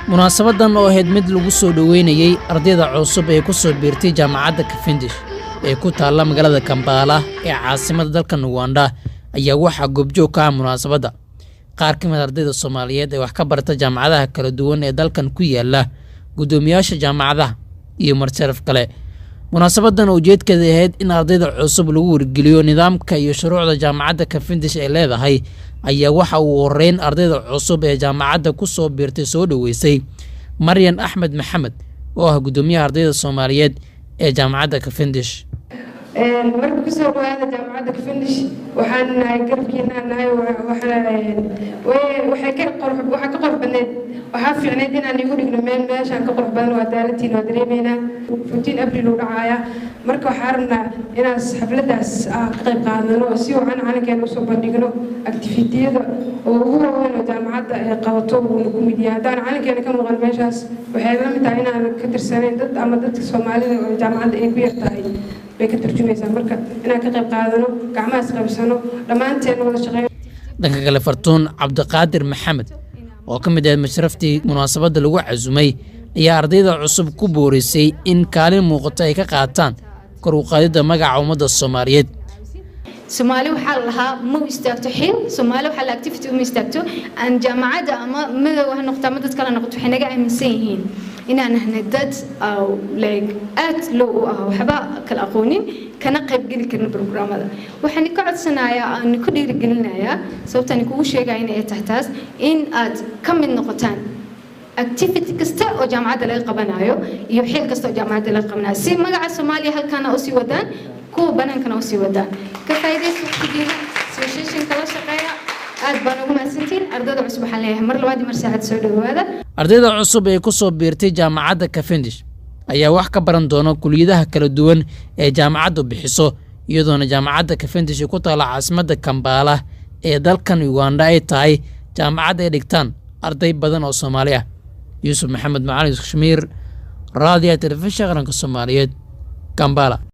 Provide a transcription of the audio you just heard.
munaasabadan oo ahayd mid lagu soo dhaweynayay ardayda cusub ee ku soo biirtay jaamacadda Cavendish ee ku taalla magaalada Kampala ee caasimadda dalka Uganda ayaa waxa goobjoog ka ah munaasabadda qaar ka mid ardayda Soomaaliyeed ee wax ka barata jaamacadaha kala duwan ee dalkan ku yaala gudoomiyaasha jaamacadaha iyo martiiraf kale munaasabadan ujeedkeedu ahayd in ardayda cusub lagu wargeliyo nidaamka iyo shuruucda jaamacadda Cavendish ee leedahay ayaa waxa uu horeyn ardayda cusub ee jaamacadda ku soo biirtay soo dhaweysay Maryan Axmed Maxamed oo ah gudoomiyaha ardayda Soomaaliyeed ee jaamacadda Cavendish markii ku soo dhawaada jaamacadda Cavendish waxaan nahay garabkiina nahay waxay ka qurux badneed waxa fiicneed inaan igu dhigno meeshaan ka qurux badan waa daalatiin oo dareemayna 14 April uu dhacaya marka waxaan rabnaa inaan xafladaas ka qayb qaadano oo si wacan calankeena u soo bandhigno activity-yada oo ugu waaweyn oo jaamacadda ay qabato uu ku mid yahay hadaan calankeena ka muuqan meeshaas waxay la mid tahay inaan ka tirsaneyn dad ama dadka Soomaalida oo jaamacadda ay ku yartahay bay ka tarjumaysaa marka inaan ka qayb qaadano gacmahaas qabsano dhammaanteen wada shaqeyn dhanka kale Fartuun Cabdiqaadir Maxamed oo ka mid ah mashraftii munaasabadda lagu cazumay ayaa ardayda cusub ku boorisay in kaalin muuqato ay ka qaataan kor u qaadida magaca ummadda Soomaaliyeed Soomaali waxa lahaa ma istaagto xil Soomaali waxa la activity ma istaagto aan jaamacadda ama madax wax noqota dad kala noqoto waxay naga aaminsan yihiin inaan nahay dad like at low waxba kala aqoonin kana qayb gali karna barnaamijyada waxaan ka codsanayaa aan ku dhiirigelinayaa sababtan kugu sheegay in ay tahay taas in aad ka mid noqotaan activity kasta oo jaamacadda laga qabanayo iyo xil kasta oo jaamacadda laga qabanayo si magaca Soomaaliya halkan oo sii wadaan kuwa banaankan oo sii wadaan ka faa'iideyso waqtigiina association kala shaqeeya aad baan ugu mahadsantiin ardayda cusub waxaan leeyahay mar labaad mar saacad soo dhawaada ardayda cusub ee ku soo biirtay jaamacadda Cavendish ayaa wax ka baran doona kulliyadaha kala duwan ee jaamacaddu bixiso iyadoona jaamacadda Cavendish ku taala caasimadda Kampala ee dalkan Uganda ay tahay jaamacad ay dhigtaan arday badan oo Soomaali ah Yusuf Maxamed Macalin Kashmir raadiyo telefishinka qaranka Soomaaliyeed Kampala